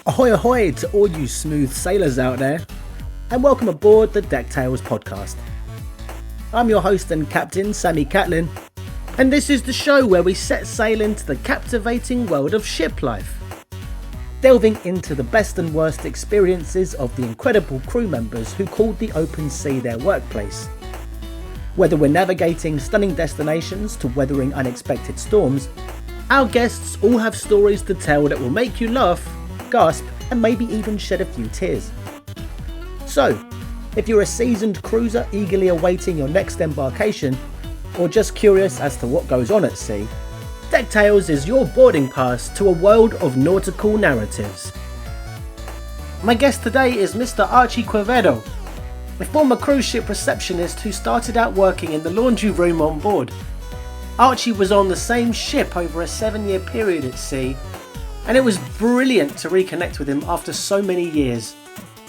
Ahoy ahoy to all you smooth sailors out there, and welcome aboard the DeckTales Podcast. I'm your host and captain, Sammy Catlin, and this is the show where we set sail into the captivating world of ship life, delving into the best and worst experiences of the incredible crew members who called the open sea their workplace. Whether we're navigating stunning destinations to weathering unexpected storms, our guests all have stories to tell that will make you laugh, gasp, and maybe even shed a few tears. So, if you're a seasoned cruiser eagerly awaiting your next embarkation, or just curious as to what goes on at sea, DeckTales is your boarding pass to a world of nautical narratives. My guest today is Mr. Archie Quevedo, a former cruise ship receptionist who started out working in the laundry room on board. Archie was on the same ship over a 7-year period at sea, and it was brilliant to reconnect with him after so many years.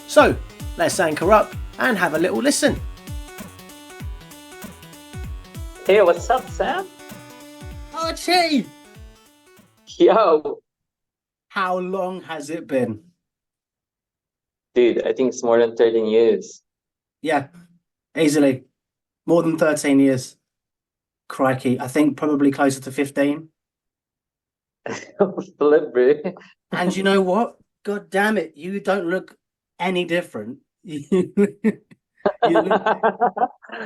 So, let's anchor up and have a little listen. Hey, what's up, Sam? Archie! Yo, How long has it been? dude, I think it's more than 13 years. Yeah, easily. More than 13 years. Crikey, I think probably closer to 15. Flip, bro. And you know what? God damn it, you don't look any different. You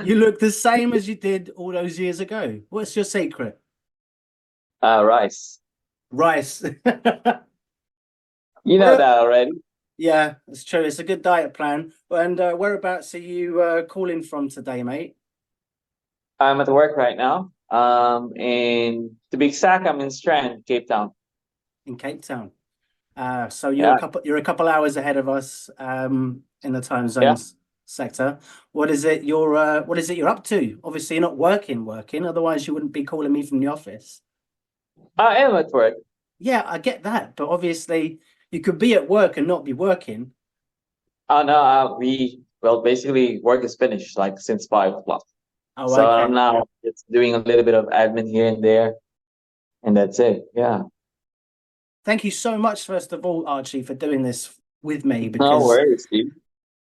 look the same as you did all those years ago. What's your secret? Rice. Rice. You know that already. Yeah, it's true. It's a good diet plan. And whereabouts are you calling from today, mate? I'm at work right now. And to be exact, I'm in Strand, Cape Town. In Cape Town. So you're a couple hours ahead of us in the time zones sector. What is it you're up to? Obviously you're not working, otherwise you wouldn't be calling me from the office. I am at work. Yeah, I get that, but obviously you could be at work and not be working. Oh no, basically work is finished like since 5 o'clock. Oh, So okay. I'm now just doing a little bit of admin here and there, and that's it. Yeah. Thank you so much, first of all, Archie, for doing this with me. No Because, worries, dude.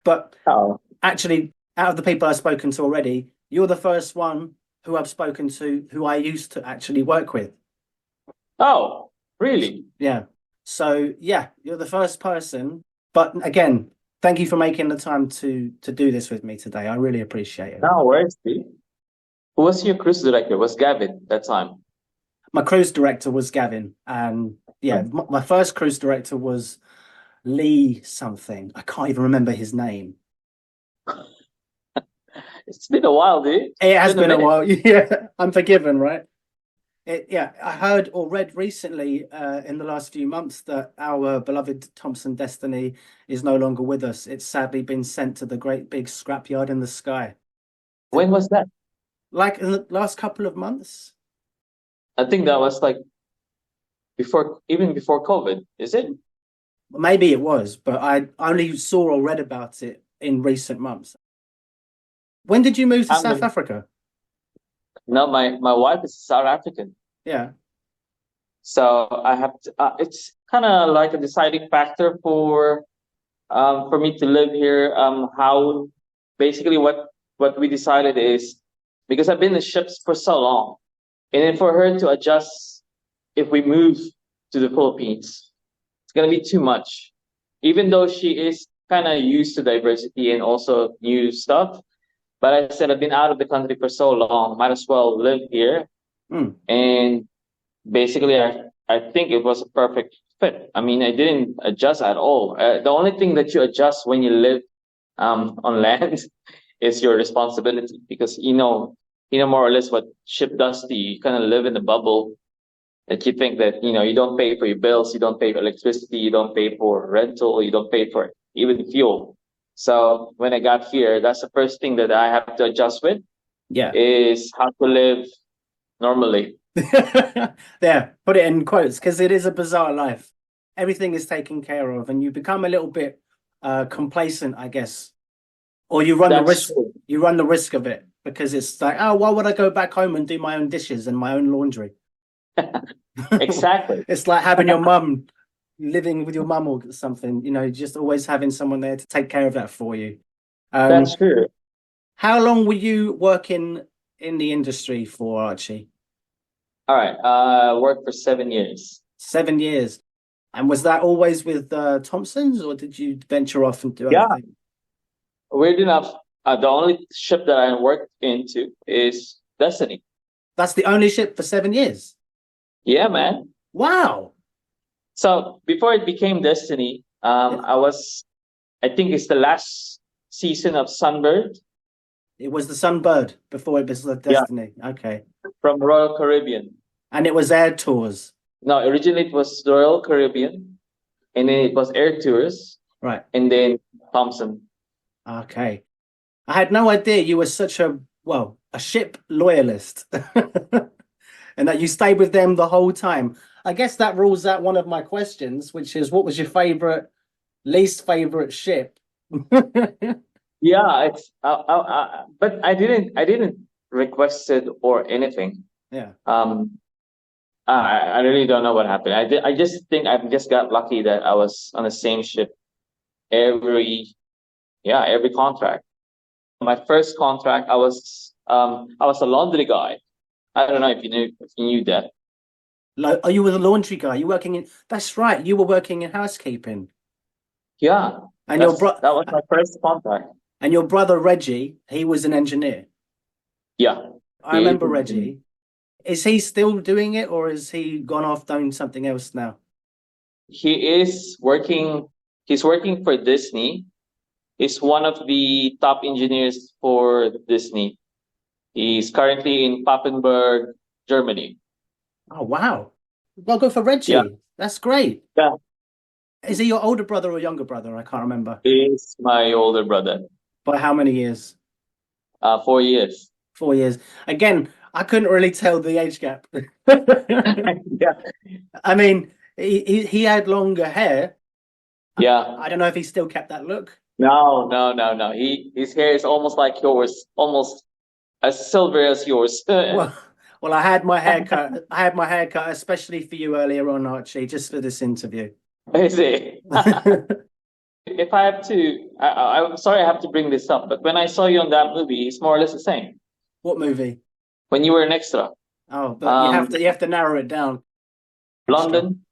but Oh, actually, out of the people I've spoken to already, you're the first one who I've spoken to who I used to actually work with. oh, really? Yeah. So yeah, you're the first person. But again, thank you for making the time to do this with me today. I really appreciate it. No worries, dude. Who was your cruise director? Was Gavin that time? My cruise director was Gavin, and yeah, my first cruise director was Lee something. I can't even remember his name. It's been a while, dude. It has Been a been a minute. while. Yeah, I'm forgiven, right? I heard or read recently in the last few months that our beloved Thompson Destiny is no longer with us. It's sadly been sent to the great big scrapyard in the sky. When was that? Like in the last couple of months. I think that was like even before COVID, is it? Maybe it was, but I only saw or read about it in recent months. When did you move to South Africa? No, my wife is South African, Yeah. so I have to. It's kind of like a deciding factor for me to live here. How basically what we decided is because I've been in ships for so long, and then for her to adjust if we move to the Philippines, it's gonna be too much. Even though she is kind of used to diversity and also new stuff. But I said I've been out of the country for so long, might as well live here. And basically, I think it was a perfect fit. I mean, I didn't adjust at all. The only thing that you adjust when you live on land is your responsibility because you know more or less what ship does to you. You kind of live in a bubble that you think that you don't pay for your bills, you don't pay for electricity, you don't pay for rental, you don't pay for even fuel. So when I got here, that's the first thing that I have to adjust with. Yeah. Is how to live normally. There, put it in quotes because it is a bizarre life. Everything is taken care of, and you become a little bit complacent, I guess, or you run the risk. True. You run the risk of it because it's like, oh, why would I go back home and do my own dishes and my own laundry? Exactly. It's like having your mum living with your mum or something, just always having someone there to take care of that for you. That's true. How long were you working in the industry for, Archie? All right. I worked for 7 years. 7 years. And was that always with Thompson's, or did you venture off and do other Yeah. things? Weird enough, the only ship that I worked into is Destiny. That's the only ship for 7 years. Yeah, man. Wow. So before it became Destiny, I think it's the last season of Sunbird. It was the Sunbird before it was the Yeah, Destiny. Okay. from Royal Caribbean. And it was air tours. No, originally it was Royal Caribbean, and then it was Air Tours, Right. and then Thompson. Okay. I had no idea you were such a ship loyalist and that you stayed with them the whole time. I guess that rules out one of my questions, which is what was your least favorite ship? Yeah, but I didn't request it or anything. Yeah. I really don't know what happened. I just think I just got lucky that I was on the same ship every every contract. My first contract, I was a laundry guy. I don't know if you knew that. Are you a laundry guy? You working in? That's right. You were working in housekeeping. Yeah, And that was my first contract. and your brother Reggie, he was an engineer. Yeah, I remember Reggie. Is he still doing it, or has he gone off doing something else now? he is working. He's working for Disney. He's one of the top engineers for Disney. He's currently in Papenburg, Germany. Oh wow! Well, go for Reggie. Yeah, That's great. yeah. Is he your older brother or younger brother? I can't remember. He's my older brother. By how many years? 4 years. 4 years. Again, I couldn't really tell the age gap. Yeah, I mean, he had longer hair. yeah. I don't know if he still kept that look. No, no, no, no. His hair is almost like yours, almost as silver as yours. Well, I had my hair cut. I had my hair cut especially for you earlier on, Archie, just for this interview. Is it? If I have to, I'm sorry I have to bring this up, but when I saw you on that movie, it's more or less the same. What movie? When you were an extra, Oh, but you have to narrow it down. London,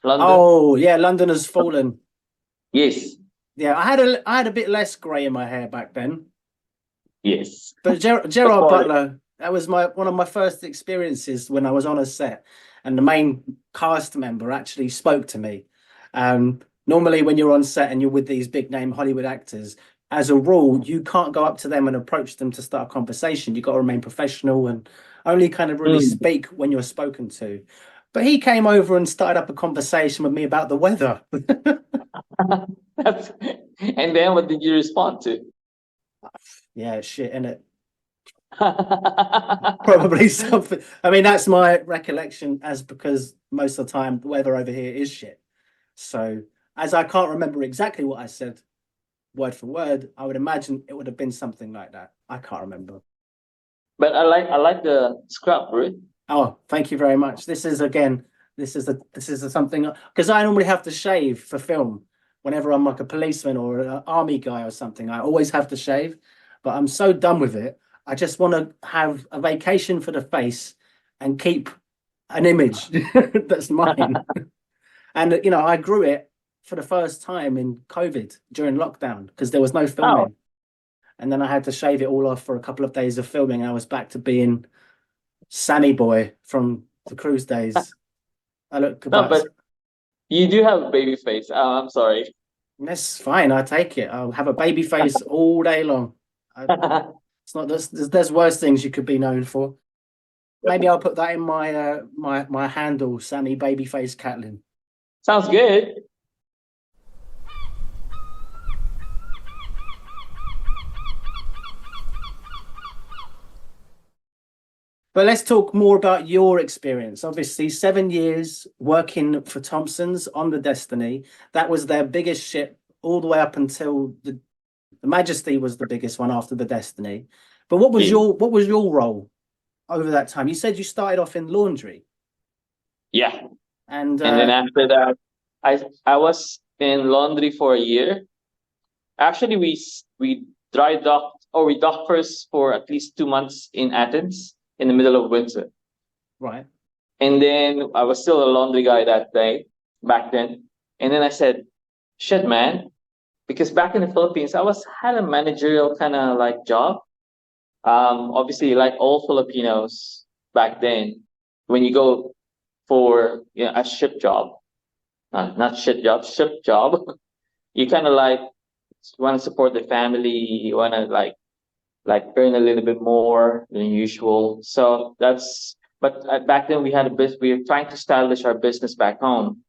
London. Oh, yeah, London Has Fallen. Yes, Yeah, I had a bit less grey in my hair back then. yes. But Gerard Butler, that was one of my first experiences when I was on a set, and the main cast member actually spoke to me. Normally, when you're on set and you're with these big name Hollywood actors, as a rule, you can't go up to them and approach them to start a conversation. You've got to remain professional and only kind of really speak when you're spoken to. But he came over and started up a conversation with me about the weather. And then what did you respond to? Yeah, shit, innit? Probably something. I mean, that's my recollection, because most of the time the weather over here is shit. So, as I can't remember exactly what I said word for word, I would imagine it would have been something like that. I can't remember. But I like the scrap, right? Oh, thank you very much. This is something, because I normally have to shave for film whenever I'm like a policeman or an army guy or something. I always have to shave, but I'm so done with it. I just want to have a vacation for the face and keep an image that's mine. And I grew it for the first time in COVID during lockdown because there was no filming. Oh, And then I had to shave it all off for a couple of days of filming, and I was back to being Sammy Boy from the cruise days. I look no, about. but you do have a baby face. I'm sorry. That's fine. I take it. I'll have a baby face all day long. It's not. There's worse things you could be known for. Maybe I'll put that in my handle, Sammy Babyface Catlin. Sounds good. But let's talk more about your experience. Obviously, 7 years working for Thompson's on the Destiny. That was their biggest ship all the way up until the Majesty was the biggest one after the Destiny. But what was your role over that time? You said you started off in laundry. Yeah. And And then after that, I was in laundry for a year. Actually, we dry docked, or we docked first for at least 2 months in Athens in the middle of winter. Right. And then I was still a laundry guy that day, back then. And then I said, shit, man, because back in the Philippines, I was had a managerial kind of like job. Obviously, like all Filipinos back then, when you go for a ship job, not shit job, ship job, you kind of like want to support the family. You want to like earn a little bit more than usual. So that's. But back then we had a business. We were trying to establish our business back home.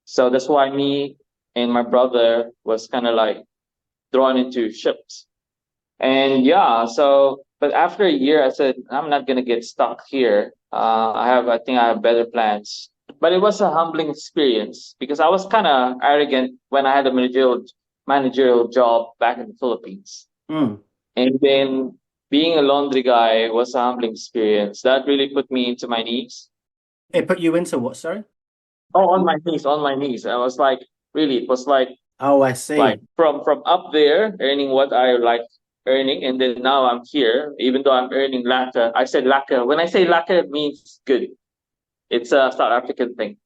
So that's why me and my brother was kind of like drawn into ships. And yeah, so but after a year, I said I'm not gonna get stuck here. I think I have better plans. But it was a humbling experience because I was kind of arrogant when I had a managerial job back in the Philippines, Mm. and then being a laundry guy was a humbling experience. That really put me into my knees. It put you into what, sorry? Oh, on my knees, on my knees. I was like, really, it was Oh, I like see. from up there earning what I like earning, and then now I'm here, even though I'm earning laka. I said laka. When I say laka, it means good. It's a South African thing.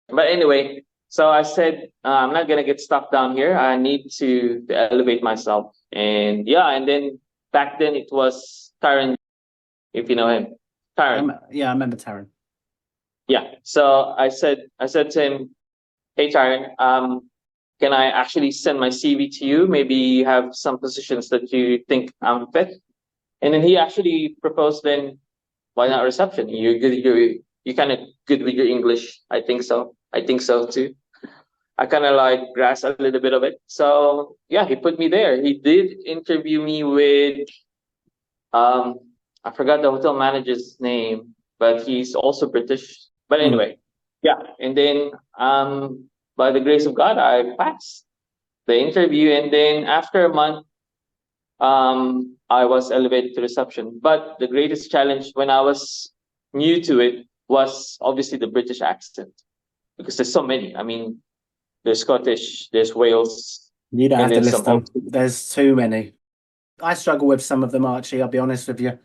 But anyway, so I said I'm not gonna get stuck down here. I need to elevate myself, and yeah, and then back then it was Tyron, if you know him, Tyron. Yeah, I remember Taryn. Yeah. So I said to him, hey Tyron, can I actually send my CV to you? Maybe you have some positions that you think I'm fit. And then he actually proposed, then why not reception? You're good. You're kind of good with your English. I think so. I think so too. I kind of like grasped a little bit of it. So yeah, he put me there. He did interview me with um I forgot the hotel manager's name, but he's also British. But Mm. anyway, yeah. And then by the grace of God, I passed the interview, and then after a month, I was elevated to reception. But the greatest challenge when I was new to it was obviously the British accent, because there's so many. I mean, there's Scottish, there's Wales, You don't and have to then list some them. Aussie. There's too many. I struggle with some of them, Archie, I'll be honest with you.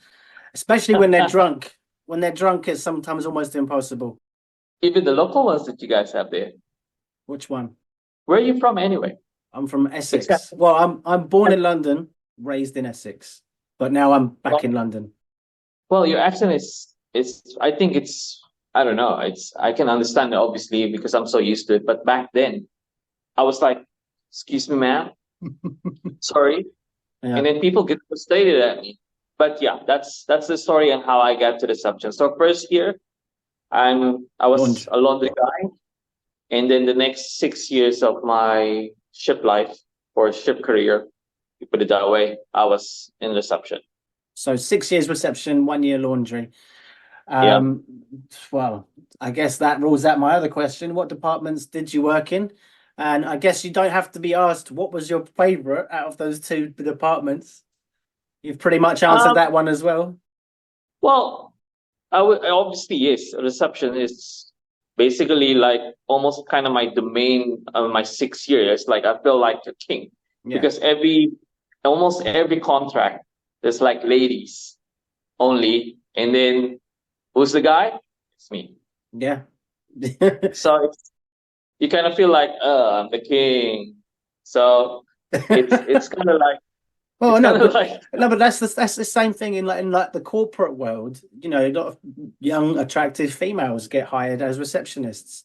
Especially when they're drunk. When they're drunk, it's sometimes almost impossible. Even the local ones that you guys have there. Which one? Where are you from anyway? I'm from Essex. Exactly. Well, I'm born in London, raised in Essex, but now I'm back in London. Well, your accent is I think it's I don't know. It's I can understand it obviously because I'm so used to it. But back then, I was like, "Excuse me, ma'am, sorry," Yeah. and then people get frustrated at me. But yeah, that's the story and how I got to the subject. So first year, I was Laundry. a laundry guy, and then the next 6 years of my ship life or ship career, you put it that way, I was in reception. So 6 years reception, 1 year laundry. Yeah. Well, I guess that rules out my other question. What departments did you work in? And I guess you don't have to be asked what was your favorite out of those two departments. You've pretty much answered Um. that one as well. Well, obviously yes. Reception is basically like almost kind of my domain of my 6 years. Like I feel like a king Yeah. because almost every contract there's like ladies only, and then who's the guy? It's me. Yeah. So you kind of feel like, I'm the king. So it's kind of like Well, it's no, kind of but like no, but that's the same thing in like the corporate world. You know, a lot of young, attractive females get hired as receptionists.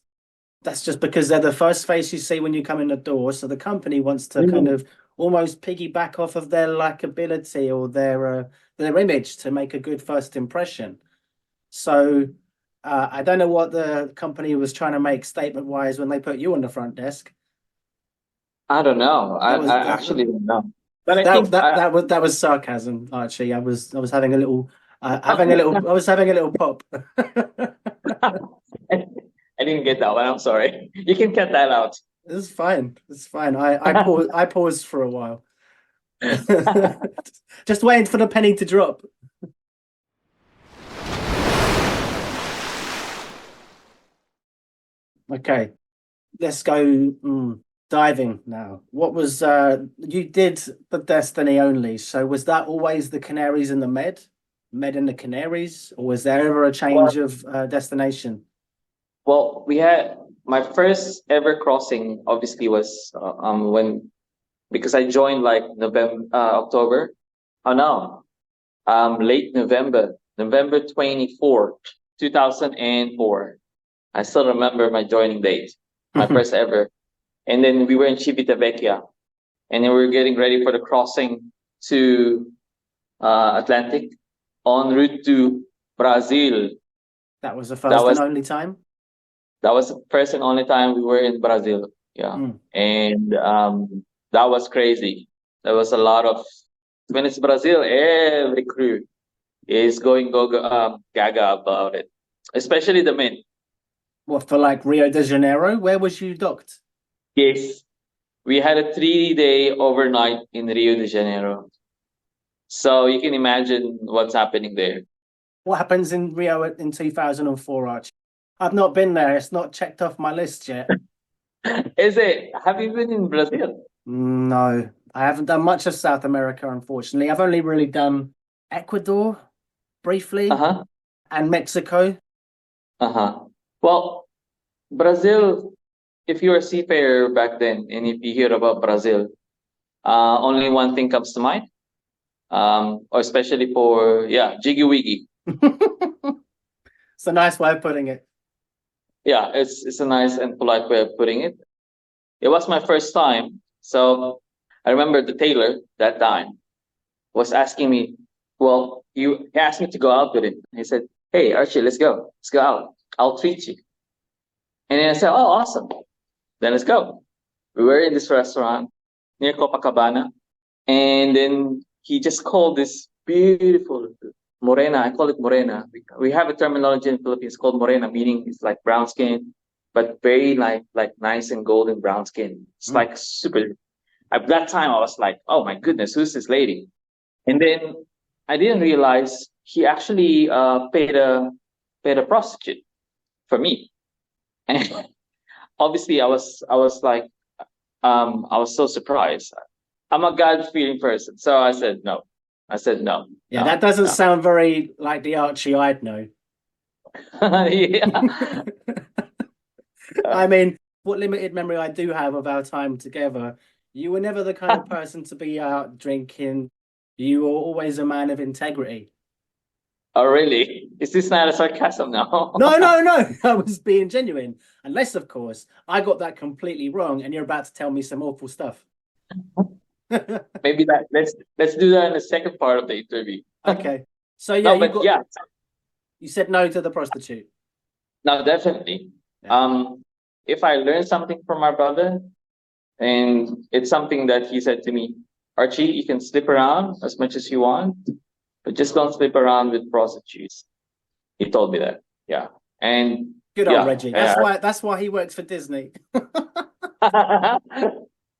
That's just because they're the first face you see when you come in the door. So the company wants to kind Mhm. of almost piggyback off of their likability or their image to make a good first impression. So I don't know what the company was trying to make statement wise when they put you on the front desk. I don't know. That I was actually don't know. But I that think that that was sarcasm, Archie. I was having a little I was having a little pop. I didn't get that one. I'm sorry. You can cut that out. It's fine. It's fine. I paused for a while. Just waiting for the penny to drop. Okay. let's go diving now. What was you did the Destiny only, so was that always the Canaries and the Med and the Canaries, or was there ever a change Well, of destination? well, we had my first ever crossing. Obviously, was when because I joined like November, October. Oh no, late November, November 24th, 2004. I still remember my joining date, my first ever. And then we were in Civitavecchia, and then we were getting ready for the crossing to Atlantic en route to Brazil. That was the That first and was only time. that was the first and only time we were in Brazil. Yeah, Mm. and that was crazy. There was a lot of when it's Brazil, every crew is going gaga about it, especially the men. What for like Rio de Janeiro? Where was you docked? Yes, we had a 3 day overnight in Rio de Janeiro. So you can imagine what's happening there. What happens in Rio in 2004, Archie? I've not been there. It's not checked off my list yet. Is it? Have you been in Brazil? No, I haven't done much of South America, unfortunately. I've only really done Ecuador briefly Uh-huh. and Mexico. Uh-huh. Well, Brazil, if you're a seafarer back then, and if you hear about Brazil, only one thing comes to mind. Or especially for, yeah, Jiggy Wiggy. It's a nice way of putting it. Yeah, it's a nice and polite way of putting it. It was my first time. So I remember the tailor that time was asking me, well, he asked me to go out with him. He said, hey, Archie, let's go. Let's go out. I'll treat you. And then I said, oh, awesome. Then let's go. We were in this restaurant near Copacabana. And then he just called this beautiful morena. I call it morena. We have a terminology in the Philippines called morena, meaning it's like brown skin, but very like nice and golden brown skin. It's Mm. like super. At that time, I was like, oh my goodness, who's this lady? And then I didn't realize he actually paid a prostitute for me. And obviously, I was like I was so surprised. I'm a God fearing person, so I said no. I said no, Yeah, that doesn't no. sound very like the Archie I'd know. Yeah. I mean, what limited memory I do have of our time together, you were never the kind of person to be out drinking. You were always a man of integrity. Oh, really? Is this not a sarcasm now? No, no, no. I was being genuine. Unless, of course, I got that completely wrong and you're about to tell me some awful stuff. Maybe that let's do that in the second part of the interview. Okay. So yeah, No, but yeah, you said no to the prostitute. no, definitely. Yeah. If I learned something from my brother, and it's something that he said to me, Archie, you can slip around as much as you want, but just don't slip around with prostitutes. He told me that. Yeah. And Good old yeah. Reggie. That's why he works for Disney. Yeah.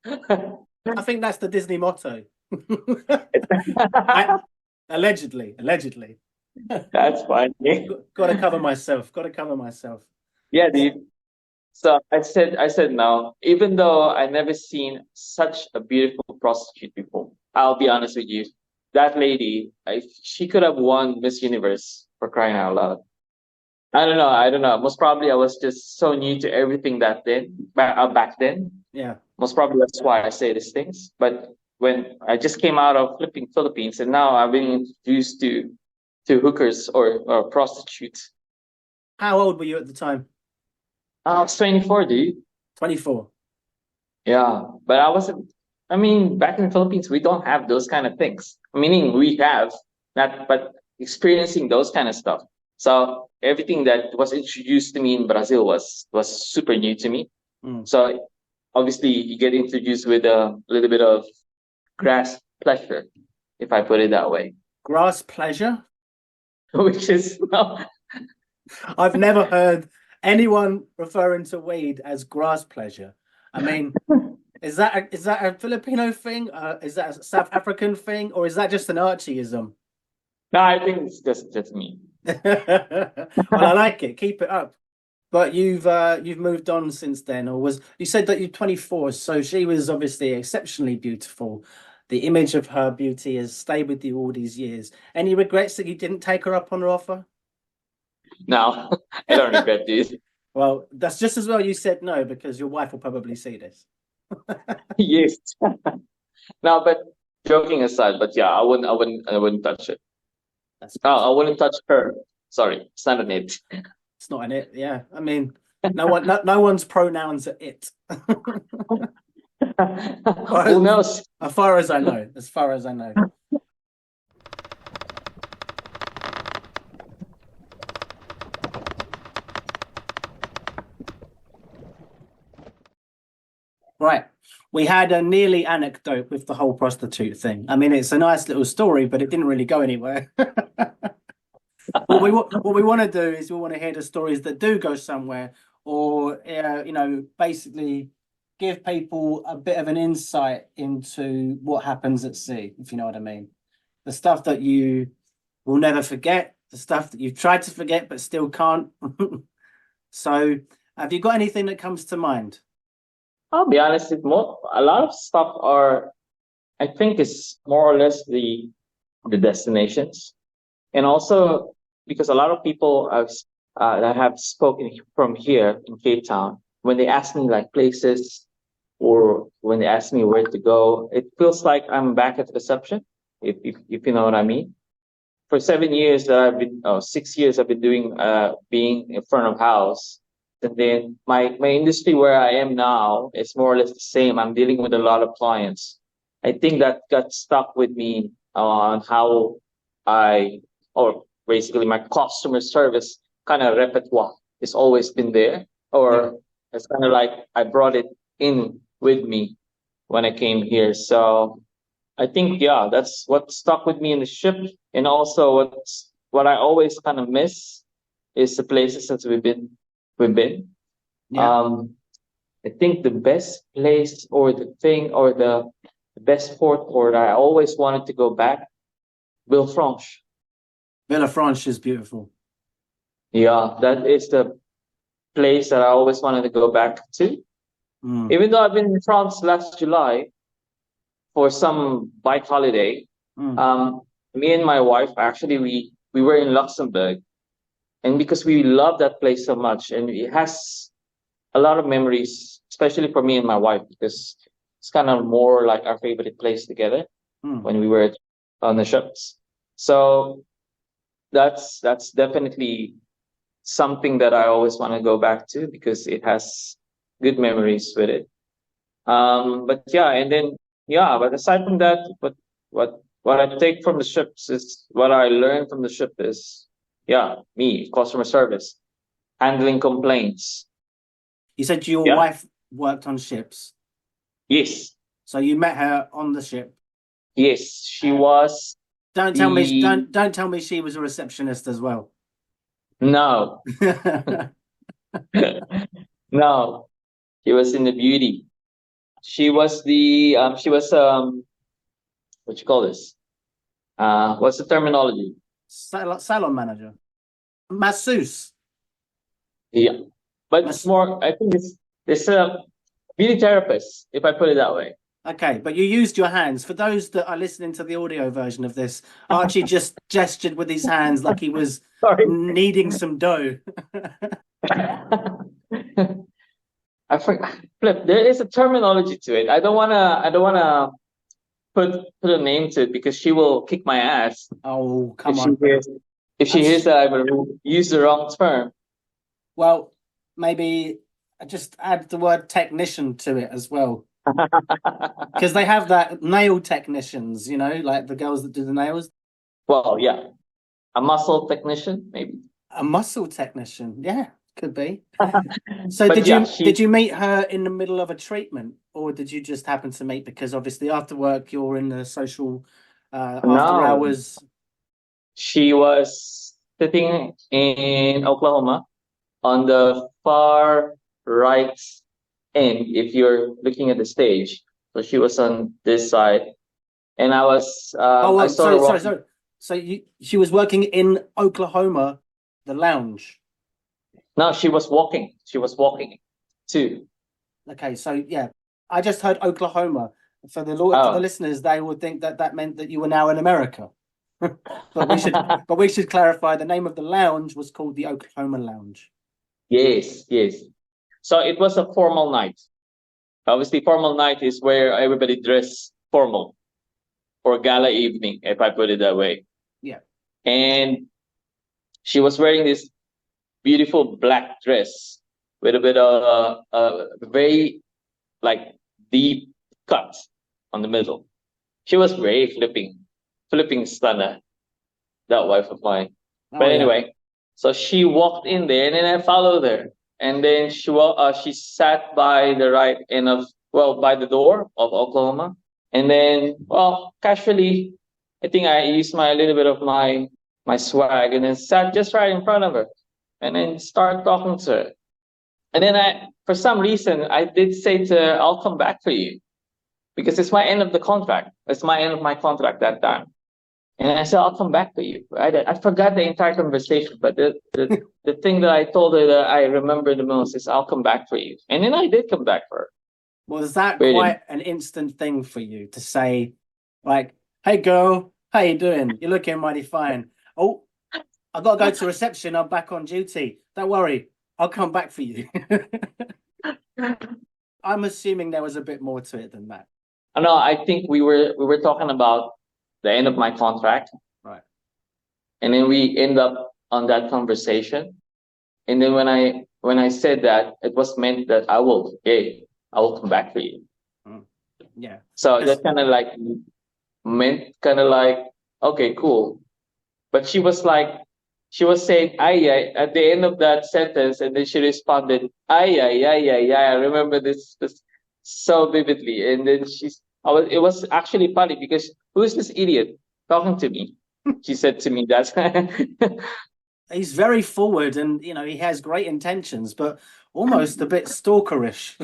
I think that's the Disney motto. Allegedly. That's funny. Got to cover myself. Got to cover myself. Yeah, dude. So I said no, even though I never seen such a beautiful prostitute before. I'll be honest with you. That lady, she could have won Miss Universe for crying out loud. I don't know. I don't know. Most probably I was just so new to everything back then. Yeah. Most probably that's why I say these things. But when I just came out of flipping Philippines and now I've been introduced to hookers or prostitutes. How old were you at the time? I was 24, dude. 24. Yeah, but I wasn't. I mean, back in the Philippines, we don't have those kind of things. Meaning we have not, but experiencing those kind of stuff. So everything that was introduced to me in Brazil was super new to me. Mm. So obviously, you get introduced with a little bit of grass pleasure, if I put it that way, Grass pleasure? which is no, I've never heard anyone referring to weed as grass pleasure. I mean, is that a Filipino thing? Is that a South African thing, or is that just an Archieism? no. I think it's just me. Well, I like it. Keep it up. But you've moved on since then, or was you said that you're 24, so she was obviously exceptionally beautiful. The image of her beauty has stayed with you all these years. Any regrets that you didn't take her up on her offer? No, I don't regret this. Well, that's just as well you said no, because your wife will probably see this. Yes. No, but joking aside, but yeah, I wouldn't touch it. That's Oh, good. I wouldn't touch her. Sorry, it's not an it. It's not an it, yeah. I mean, no one's pronouns are it. Who knows? As far as I know, as far as I know. Right. We had a nearly anecdote with the whole prostitute thing. I mean, it's a nice little story, but it didn't really go anywhere. What we want to do is we want to hear the stories that do go somewhere, or basically give people a bit of an insight into what happens at sea, if you know what I mean. The stuff that you will never forget, the stuff that you've tried to forget but still can't. So, have you got anything that comes to mind? I'll be honest, a lot of stuff I think is more or less the destinations, and also because a lot of people that have spoken from here in Cape Town, when they ask me like places or when they ask me where to go, it feels like I'm back at reception, if you know what I mean. For 7 years that I've been, 6 years I've been doing being in front of house, and then my industry where I am now is more or less the same. I'm dealing with a lot of clients. I think that got stuck with me on how I, or basically my customer service kind of repertoire has always been there, Yeah. or it's kind of like I brought it in with me when I came here. So I think, yeah, that's what stuck with me in the ship. And also what I always kind of miss is the places that we've been. Yeah. Um, I think the best place or the thing or the best port I always wanted to go back, Villefranche. Villefranche is beautiful. Yeah, that is the place that I always wanted to go back to. Mm. Even though I've been in France last July for some bike holiday, Mm. um, me and my wife actually we were in Luxembourg, and because we love that place so much, and it has a lot of memories, especially for me and my wife, because it's kind of more like our favorite place together Mm. when we were on the ships. So that's definitely something that I always want to go back to because it has good memories with it. But yeah, and then yeah, but aside from that, what I take from the ships is what I learned from the ship is yeah, me, customer service, handling complaints. You said your Yeah. wife worked on ships, Yes. so you met her on the ship. Yes. She was Don't tell me the don't tell me she was a receptionist as well. no. No. She was in the beauty. She was what you call this? What's the terminology? Salon manager, masseuse. Yeah. But it's Mas- more I think it's a beauty therapist, if I put it that way. okay, but you used your hands. For those that are listening to the audio version of this, Archie just gestured with his hands like he was Sorry. kneading some dough. I forgot. Flip. There is a terminology to it. I don't wanna put a name to it because she will kick my ass Oh, if come she on. hears if she hears that I will use the wrong term. Well, maybe just add the word technician to it as well. Because they have that nail technicians, like the girls that do the nails. Well, yeah, a muscle technician, maybe. A muscle technician, yeah, could be. So But did yeah, you meet her in the middle of a treatment, or did you just happen to meet because obviously after work you're in the social after no, hours? she was sitting in Oklahoma on the far right end if you're looking at the stage. So she was on this side, and Oh, I well, saw her sorry, walking. So she was working in Oklahoma, the lounge. No, she was walking. She was walking too. Okay, so yeah, I just heard Oklahoma. For the Oh. listeners, they would think that that meant that you were now in America. But we should clarify the name of the lounge was called the Oklahoma Lounge. Yes, yes. So it was a formal night. Obviously, formal night is where everybody dress formal for gala evening, if I put it that way. Yeah. And she was wearing this beautiful black dress with a bit of a very like deep cut on the middle. She was very flipping stunner, that wife of mine. Oh But yeah. anyway, so she walked in there, and then I followed her, and then she sat by the right end of by the door of Oklahoma, and then casually, I think I used my little bit of my swag, and then sat just right in front of her, and then started talking to her, and then for some reason I did say to her, "I'll come back for you," because it's my end of the contract. It's my end of my contract that time. And I said, I'll come back to you. I forgot the entire conversation, but the thing that I told her that I remember the most is, I'll come back for you. And then I did come back for her. Was that Really. quite an instant thing for you to say, like, "Hey girl, how you doing? You're looking mighty fine. Oh, I got to go to reception. I'm back on duty. Don't worry, I'll come back for you." I'm assuming there was a bit more to it than that. No, I think we were talking about the end of my contract. Right. And then we end up on that conversation. And then when I said that, it was meant that I will come back for you. Yeah. So that kind of like meant kind of like, okay, cool. But she was saying, ay, ay, at the end of that sentence, and then she responded, ay, ay, ay, ay, ay. I remember this so vividly. And then it was actually funny because who's this idiot talking to me? She said to me that. He's very forward and, he has great intentions, but almost a bit stalkerish.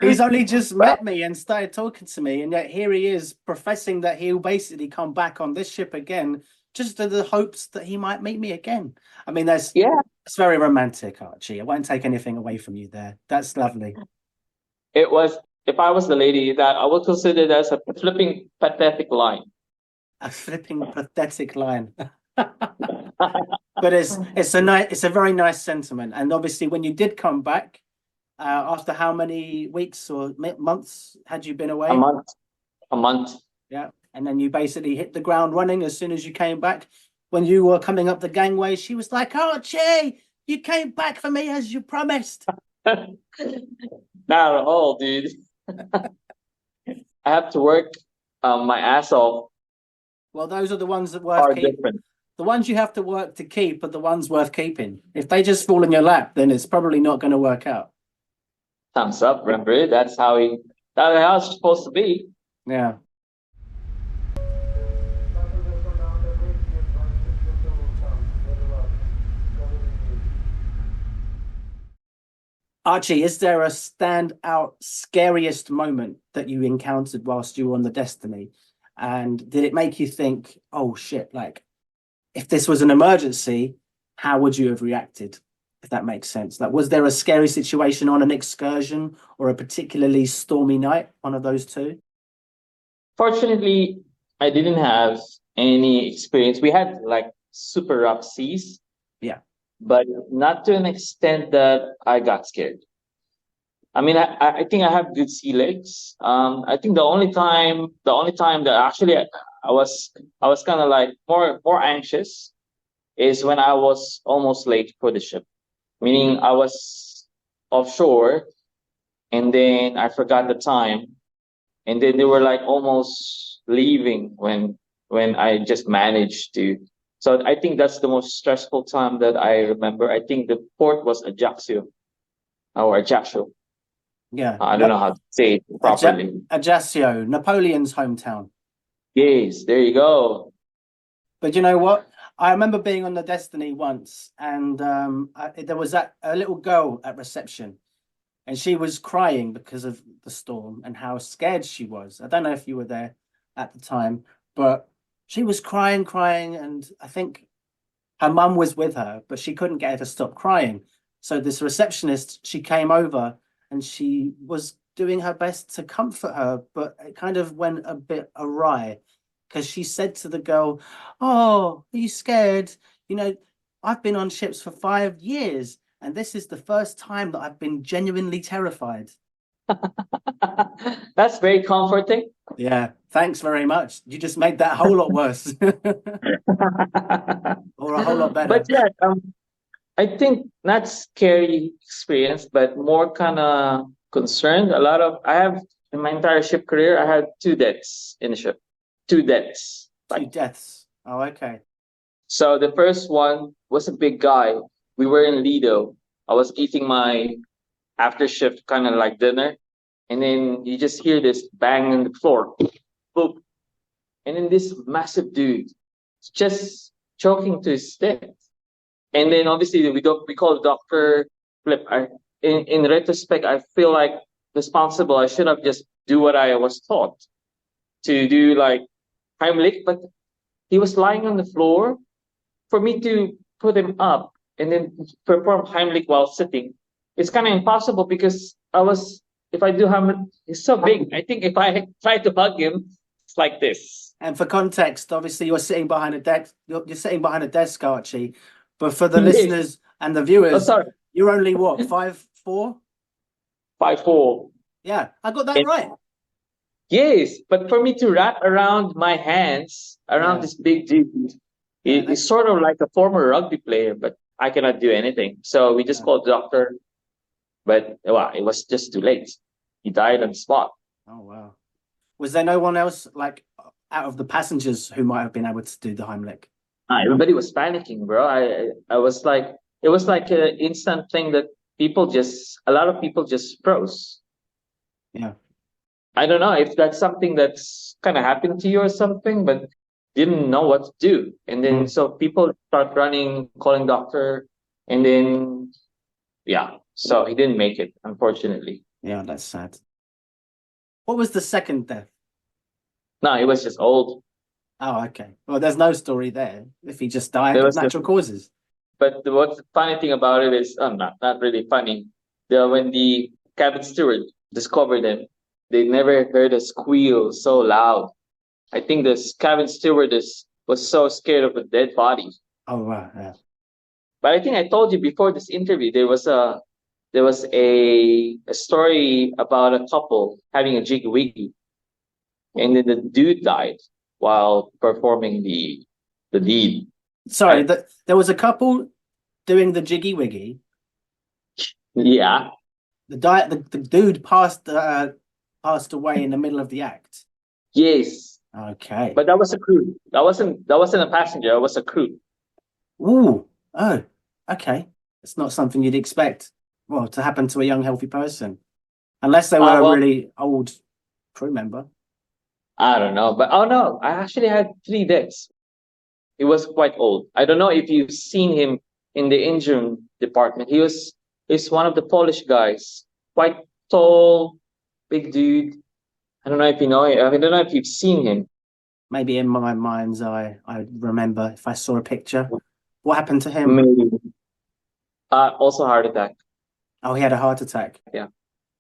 He's only just met me and started talking to me, and yet here he is professing that he'll basically come back on this ship again, just in the hopes that he might meet me again. I mean, it's very romantic, Archie. I won't take anything away from you there. That's lovely. It was, if I was the lady, that I would consider that as a flipping pathetic line. A flipping pathetic line. But it's a very nice sentiment, and obviously when you did come back, after how many weeks or months had you been away? A month. Yeah, and then you basically hit the ground running as soon as you came back. When you were coming up the gangway, she was like, "Archie, you came back for me as you promised." Not at all, dude. I have to work my ass off. Well, those are the ones that worth keeping. Different. The ones you have to work to keep are the ones worth keeping. If they just fall in your lap, then it's probably not going to work out. Thumbs up, remember? That's how it's supposed to be. Yeah. Archie, is there a standout scariest moment that you encountered whilst you were on the Destiny? And did it make you think, oh shit, like if this was an emergency, how would you have reacted? If that makes sense. Like, was there a scary situation on an excursion or a particularly stormy night? One of those two? Fortunately, I didn't have any experience. We had like super rough seas. Yeah. But not to an extent that I got scared. I mean, I think I have good sea legs. I think the only time that actually I was kind of like more anxious is when I was almost late for the ship. Meaning I was offshore, and then I forgot the time, and then they were like almost leaving when I just managed to. So I think that's the most stressful time that I remember. I think the port was Ajaccio or Ajaccio. Yeah. I don't know how to say it properly. Ajaccio, Napoleon's hometown. Yes, there you go. But you know what? I remember being on the Destiny once, and there was a little girl at reception, and she was crying because of the storm and how scared she was. I don't know if you were there at the time, but she was crying, and I think her mum was with her, but she couldn't get her to stop crying. So this receptionist, she came over and she was doing her best to comfort her, but it kind of went a bit awry because she said to the girl, "Oh, are you scared? You know, I've been on ships for 5 years, and this is the first time that I've been genuinely terrified." That's very comforting. Yeah, thanks very much. You just made that a whole lot worse, or a whole lot But better. yeah, I think not scary experience, but more kind of concerned. I have in my entire ship career, I had two deaths in the ship. Two deaths. Two Like, deaths. Oh, okay. so the first one was a big guy. We were in Lido. I was eating my after shift kind of like dinner. And then you just hear this bang on the floor. Boop. And then this massive dude just choking to his death. And then obviously we call the doctor Flip. In retrospect, I feel like responsible. I should have just do what I was taught to do, like Heimlich, but he was lying on the floor for me to put him up and then perform Heimlich while sitting. It's kind of impossible because if I do Heimlich, he's so big. I think if I try to hug him, it's like this. And for context, obviously you're sitting behind a desk. You're sitting behind a desk, Archie. But for the Yes. listeners and the Oh, viewers, sorry. you're only what, 5'4"? 5'4". Yeah, I got that right. Yes, but for me to wrap around my hands around Yeah. this big dude, Yeah, he's sort of like a former rugby player, but I cannot do anything. So we just Yeah. called the doctor, but well, it was just too late. He died on the spot. Oh wow. Was there no one else like out of the passengers who might have been able to do the Heimlich? Everybody was panicking, bro. I was like, it was like an instant thing that a lot of people just froze. Yeah. I don't know if that's something that's kind of happened to you or something, but didn't know what to do. And then so people start running, calling doctor, and then yeah, so he didn't make it, unfortunately. Yeah, that's sad. What was the second death? No, he was just old. Oh, okay. Well, there's no story there if he just died There of was natural causes. But what's the funny thing about it is, not really funny. When the cabin steward discovered him, they never heard a squeal so loud. I think the cabin stewardess was so scared of a dead body. Oh wow, yeah. But I think I told you before this interview, there was a story about a couple having a jiggy wiggy, and then the dude died while performing the deed. Sorry, Right? there was a couple doing the jiggy wiggy. Yeah. The dude passed away in the middle of the act. Yes. Okay. But that was a crew. That wasn't a passenger. It was a crew. Ooh. Oh. Okay. It's not something you'd expect. Well, to happen to a young, healthy person, unless they were a Well, really old crew member. I don't know. But oh no, I actually had 3 decks. He was quite old. I don't know if you've seen him in the engine department. He's one of the Polish guys. Quite tall, big dude. I don't know if you know him. I don't know if you've seen him. Maybe in my mind's eye, I remember if I saw a picture. What happened to him? Maybe. Also heart attack. Oh, he had a heart attack. Yeah.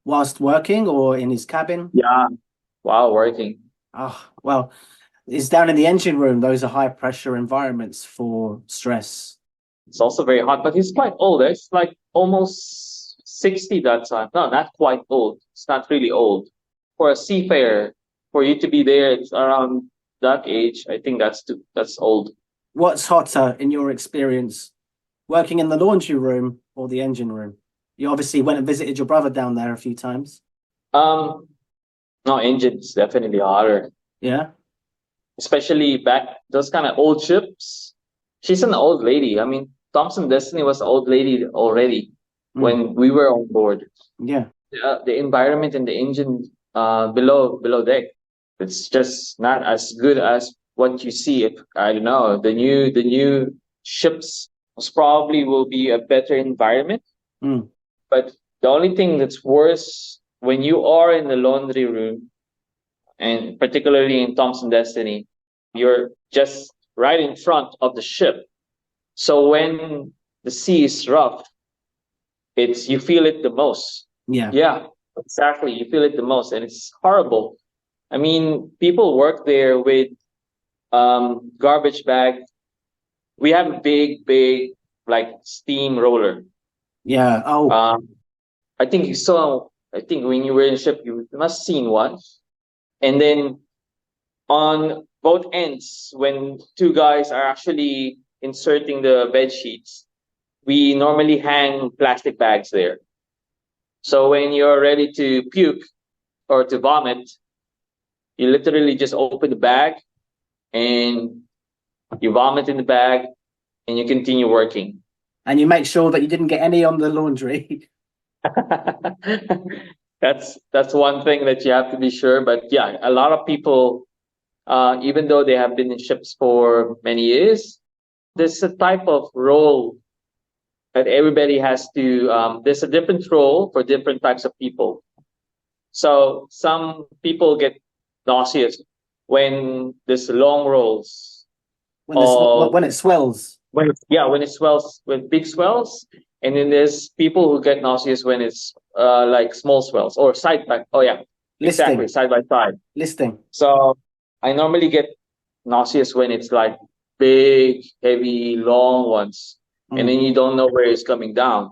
Whilst working or in his cabin? Yeah. Wow, working. Oh, well, it's down in the engine room. Those are high pressure environments for stress. It's also very hot, but he's quite old. It's like almost 60 that time. No, not quite old. It's not really old. For a seafarer, for you to be there, it's around that age. I think that's old. What's hotter in your experience, working in the laundry room or the engine room? You obviously went and visited your brother down there a few times. Um, no, engine's definitely hotter, Yeah. especially back those kind of old ships. She's an old lady. I mean, Thompson Destiny was an old lady already when we were on board. Yeah. The environment and the engine below deck, it's just not as good as what you see. If I don't know, the new ships most probably will be a better environment. But the only thing that's worse when you are in the laundry room, and particularly in Thompson Destiny, you're just right in front of the ship. So when the sea is rough, you feel it the most. Yeah. Yeah, exactly. You feel it the most, and it's horrible. I mean, people work there with garbage bag. We have a big like steam roller. Yeah. Oh, Um, I think you saw. I think when you were in ship, you must seen one. And then on both ends, when two guys are actually inserting the bed sheets, we normally hang plastic bags there. So when you're ready to puke or to vomit, you literally just open the bag and you vomit in the bag and you continue working. and you make sure that you didn't get any on the laundry. That's one thing that you have to be sure. But yeah, a lot of people, even though they have been in ships for many years, there's a type of role that everybody has to. There's a different role for different types of people. So some people get nauseous when there's long rolls of When it swells. when it swells, when big swells, and then there's people who get nauseous when it's like small swells or side by. Oh yeah, exactly, Listing. side by side. Listing. So I normally get nauseous when it's like big, heavy, long ones, and then you don't know where it's coming down,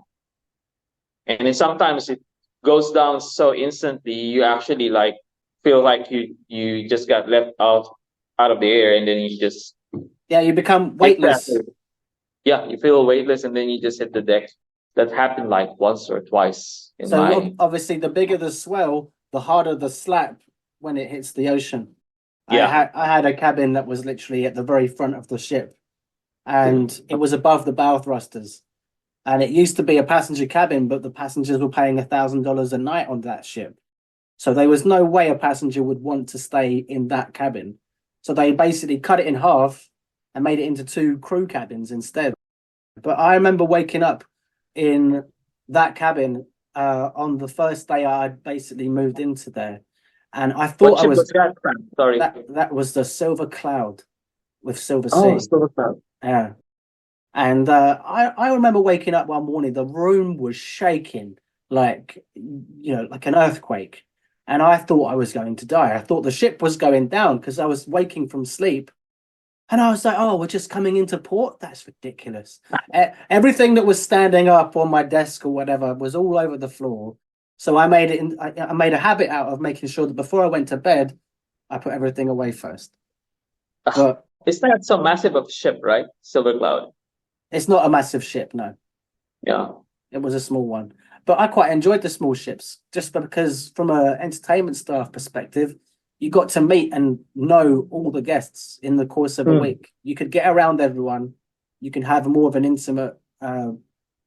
and then sometimes it goes down so instantly you actually like feel like you just got left out of the air, and then you just Yeah, you become weightless. exactly. Yeah, you feel weightless and then you just hit the deck. That happened like once or twice in So my obviously, the bigger the swell, the harder the slap when it hits the ocean. yeah. I had a cabin that was literally at the very front of the ship, and it was above the bow thrusters. And it used to be a passenger cabin, but the passengers were paying $1,000 a night on that ship. So there was no way a passenger would want to stay in that cabin. So they basically cut it in half and made it into two crew cabins instead. But I remember waking up in that cabin on the first day I basically moved into there, and I What thought I ship was was that? Sorry. that was the Silver Cloud with Silver Oh, Sea. Silver Cloud. Yeah, and I remember waking up one morning, the room was shaking like like an earthquake, and I thought I was going to die. I thought the ship was going down because I was waking from sleep. And I was like, oh, we're just coming into port? That's ridiculous. Everything that was standing up on my desk or whatever was all over the floor. So I made I made a habit out of making sure that before I went to bed, I put everything away first. But It's not so massive of a ship, right? Silver Cloud. it's not a massive ship, no. Yeah. It was a small one. But I quite enjoyed the small ships just because from a entertainment staff perspective, you got to meet and know all the guests in the course of a week. You could get around everyone. You can have more of an intimate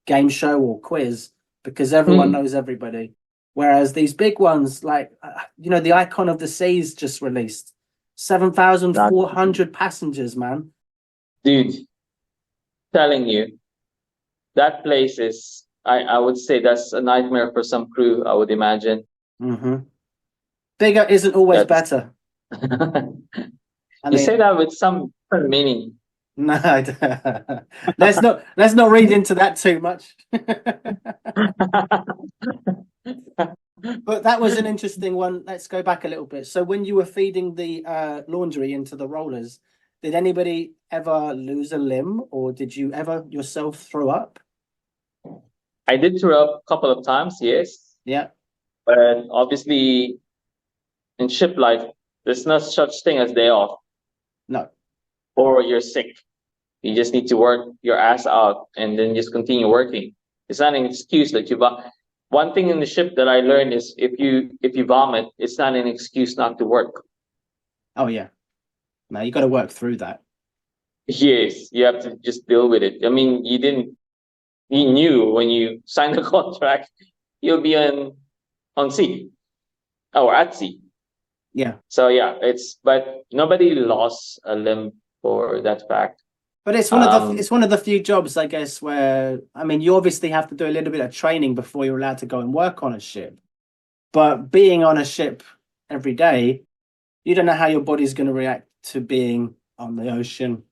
game show or quiz because everyone knows everybody. Whereas these big ones, like the Icon of the Seas just released 7,400 passengers, man. Dude, telling you, that place is, I would say that's a nightmare for some crew, I would imagine. Mm-hmm. Bigger isn't always better. You say that with some meaning. No, let's not read into that too much. But that was an interesting one. Let's go back a little bit. So when you were feeding the laundry into the rollers, did anybody ever lose a limb, or did you ever yourself throw up? I did throw up a couple of times, yes. Yeah. But obviously, in ship life, there's no such thing as day off. No. Or you're sick. You just need to work your ass out and then just continue working. It's not an excuse that you vomit. One thing in the ship that I learned is if you vomit, it's not an excuse not to work. Oh yeah. No, you got to work through that. Yes, you have to just deal with it. I mean, you knew when you signed the contract, you'll be on sea or at sea. Yeah. So yeah, but nobody lost a limb for that fact. But it's one of the few jobs, I guess, where you obviously have to do a little bit of training before you're allowed to go and work on a ship. But being on a ship every day, you don't know how your body's going to react to being on the ocean.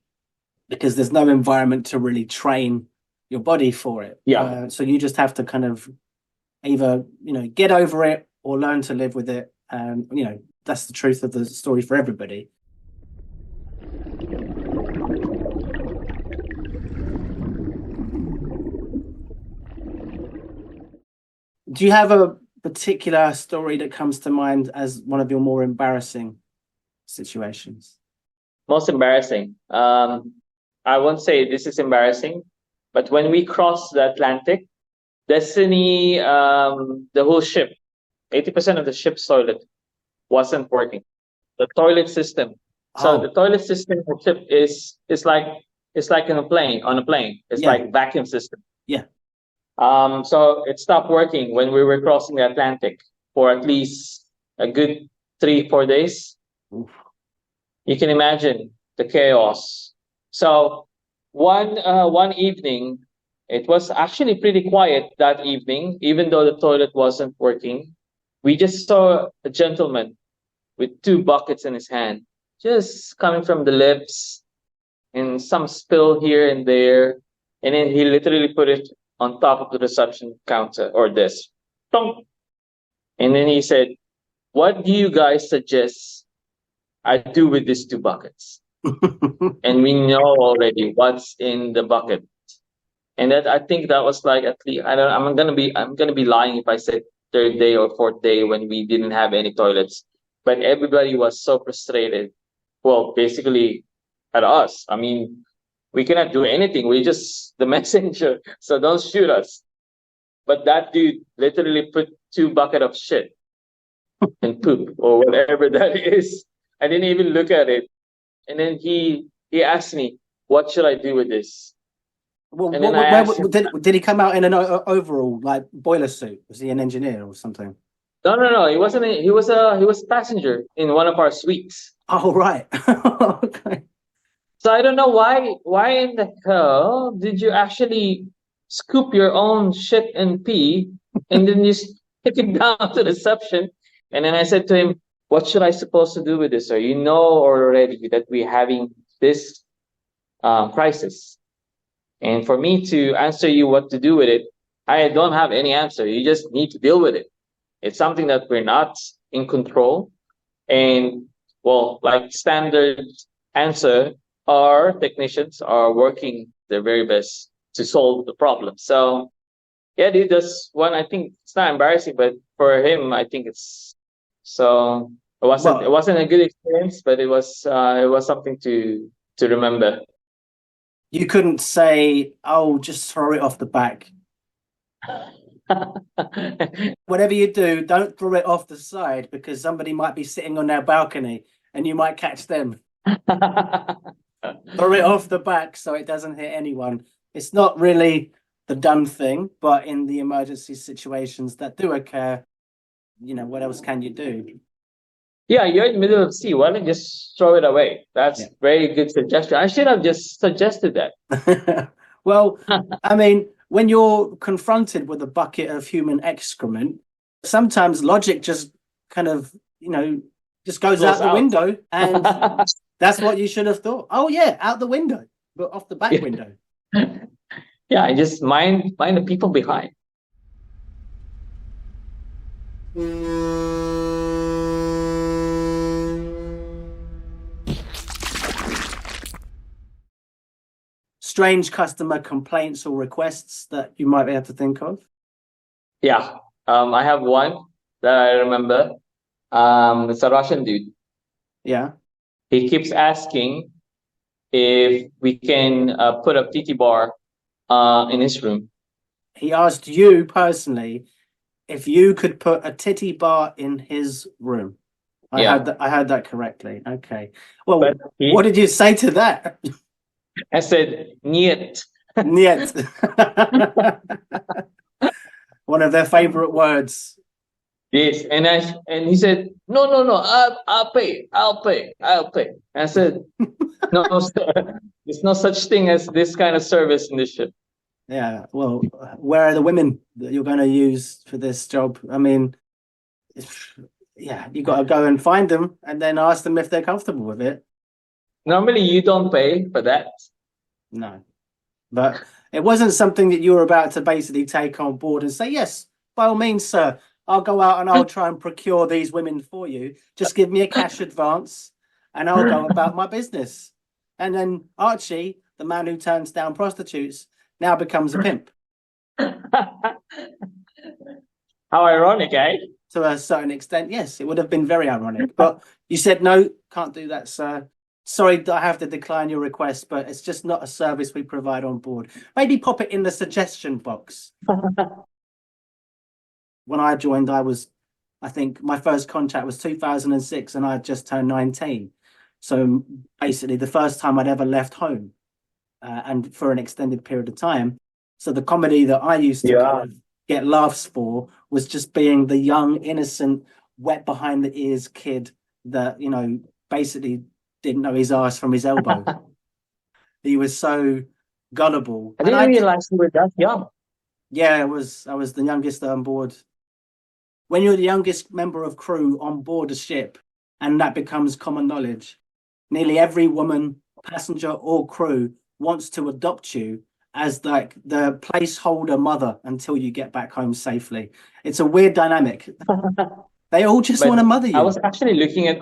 because there's no environment to really train your body for it. Yeah. So you just have to kind of either, get over it or learn to live with it. And, that's the truth of the story for everybody. Do you have a particular story that comes to mind as one of your more embarrassing situations? Most embarrassing. I won't say this is embarrassing, but when we crossed the Atlantic, Destiny, the whole ship, 80% of the ship's toilet wasn't working. The toilet system. So the toilet system of the ship is like in a plane, on a plane. It's like vacuum system. Yeah. So it stopped working when we were crossing the Atlantic for at least a good 3-4 days. Oof. You can imagine the chaos. So one evening, it was actually pretty quiet that evening, even though the toilet wasn't working. We just saw a gentleman with 2 buckets in his hand, just coming from the lips, and some spill here and there, and then he literally put it on top of the reception counter or desk. And then he said, "What do you guys suggest I do with these 2 buckets?" And we know already what's in the bucket. And I think that was like, at least, I'm gonna be lying if I said 3rd day or 4th day when we didn't have any toilets. But everybody was so frustrated. Well, basically at us. I mean, we cannot do anything. We're just the messenger. So don't shoot us. But that dude literally put 2 buckets of shit and poop or whatever that is. I didn't even look at it. And then he asked me, "What should I do with this?" Well, did he come out in an overall, like, boiler suit? Was he an engineer or something? No. He wasn't. He was a passenger in one of our suites. Oh, right. Okay. So I don't know why in the hell did you actually scoop your own shit and pee and then you stick it down to the reception? And then I said to him, "What should I supposed to do with this, sir? You know already that we're having this crisis. And for me to answer you what to do with it, I don't have any answer. You just need to deal with it. It's something that we're not in control. And, well, like standard answer, our technicians are working their very best to solve the problem." So, yeah, dude, that's one. I think it's not embarrassing, but for him, I think it's so. It wasn't a good experience, but it was something to remember. You couldn't say, "Oh, just throw it off the back." Whatever you do, don't throw it off the side because somebody might be sitting on their balcony and you might catch them. Throw it off the back so it doesn't hit anyone. It's not really the done thing, but in the emergency situations that do occur, what else can you do? Yeah, you're in the middle of the sea. Why don't you just throw it away? That's very good suggestion. I should have just suggested that. Well, I mean, when you're confronted with a bucket of human excrement, sometimes logic just kind of, just goes out the window, and that's what you should have thought. Oh yeah, out the window, but off the back window. Yeah, and just mind the people behind. Strange customer complaints or requests that you might be able to think of? Yeah, I have one that I remember. It's a Russian dude. Yeah. He keeps asking if we can put a TT bar in his room. He asked you personally if you could put a titty bar in his room. I heard that correctly. Okay. Well, what did you say to that? I said, "Niet." Niet. One of their favorite words. Yes, and he said, "No, I'll pay. I said, "No, sir, there's no such thing as this kind of service in this ship." Yeah, well, where are the women that you're going to use for this job? I mean, you got to go and find them and then ask them if they're comfortable with it. Normally, you don't pay for that. No. But it wasn't something that you were about to basically take on board and say, yes, by all means, sir, I'll go out and I'll try and procure these women for you. Just give me a cash advance and I'll go about my business. And then Archie, the man who turns down prostitutes, now becomes a pimp. How ironic, eh? To a certain extent, yes, it would have been very ironic. But you said, no, can't do that, sir. Sorry, I have to decline your request, but it's just not a service we provide on board. Maybe pop it in the suggestion box. When I joined, I think my first contract was 2006 and I had just turned 19. So basically the first time I'd ever left home and for an extended period of time. So the comedy that I used to kind of get laughs for was just being the young, innocent, wet behind the ears kid that, you know, basically didn't know his arse from his elbow. He was so gullible. I didn't realize you were that young. Yeah, I was the youngest on board. When you're the youngest member of crew on board a ship, and that becomes common knowledge, nearly every woman, passenger or crew, wants to adopt you as like the placeholder mother until you get back home safely. It's a weird dynamic. They all just want to mother you. I was actually looking at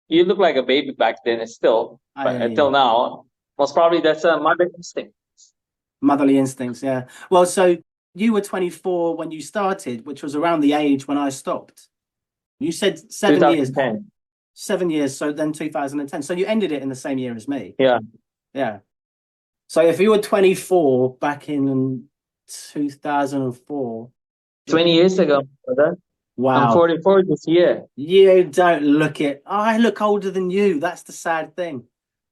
you look like a baby back then still, but until now, most probably that's a mother instinct. Motherly instincts, yeah. Well, so you were 24 when you started, which was around the age when I stopped. You said 7 years. 7 years, so then 2010. So you ended it in the same year as me. Yeah. Yeah. So if you were 24 back in 2004. 20 years ago, brother. Wow. I'm 44 this year. You don't look it. I look older than you. That's the sad thing.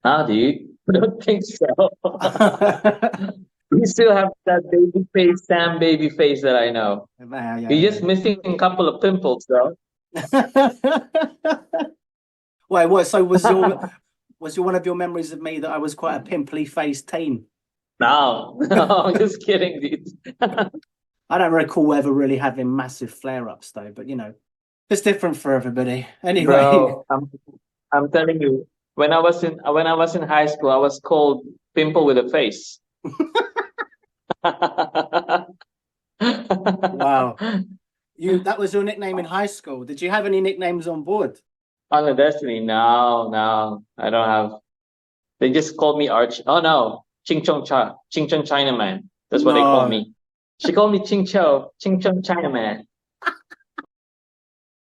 Ah, do you? I don't think so. You still have that baby face, Sam baby face that I know. You're just missing a couple of pimples, though. Wait, what? So was your one of your memories of me that I was quite a pimply faced teen? No, I'm just kidding, dude. I don't recall ever really having massive flare-ups though, but you know, it's different for everybody. Anyway, bro, I'm telling you, when I was in high school, I was called pimple with a face. Wow. That was your nickname in high school. Did you have any nicknames on board? On the Destiny? No, I don't have. They just called me Archie. Oh no, Ching Chong Chinaman. That's what they call me. She called me Ching Chong Chinaman.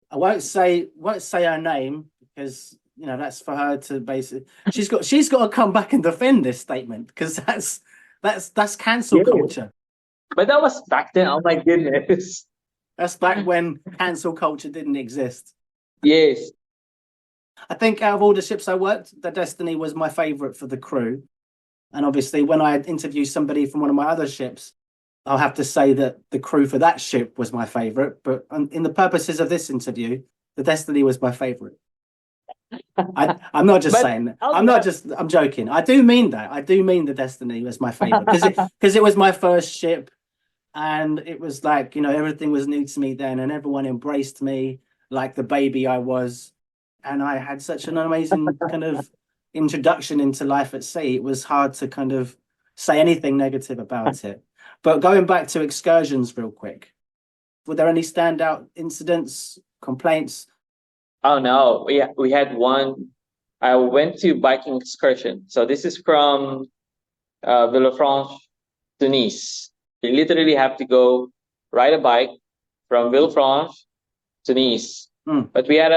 I won't say her name because you know that's for her to basically. She's got to come back and defend this statement because that's cancel culture. But that was back then. Oh my goodness. That's back when cancel culture didn't exist. Yes. I think out of all the ships I worked, the Destiny was my favorite for the crew. And obviously, when I interview somebody from one of my other ships, I'll have to say that the crew for that ship was my favorite. But in the purposes of this interview, the Destiny was my favorite. I'm not just saying that. I'm joking. I do mean that. I do mean the Destiny was my favorite because it was my first ship. And it was like, you know, everything was new to me then and everyone embraced me like the baby I was. And I had such an amazing kind of introduction into life at sea. It was hard to kind of say anything negative about it. But going back to excursions real quick, were there any standout incidents, complaints? Oh, no. We had one. I went to biking excursion. So this is from Villefranche to Nice. You literally have to go ride a bike from Villefranche to Nice. But we had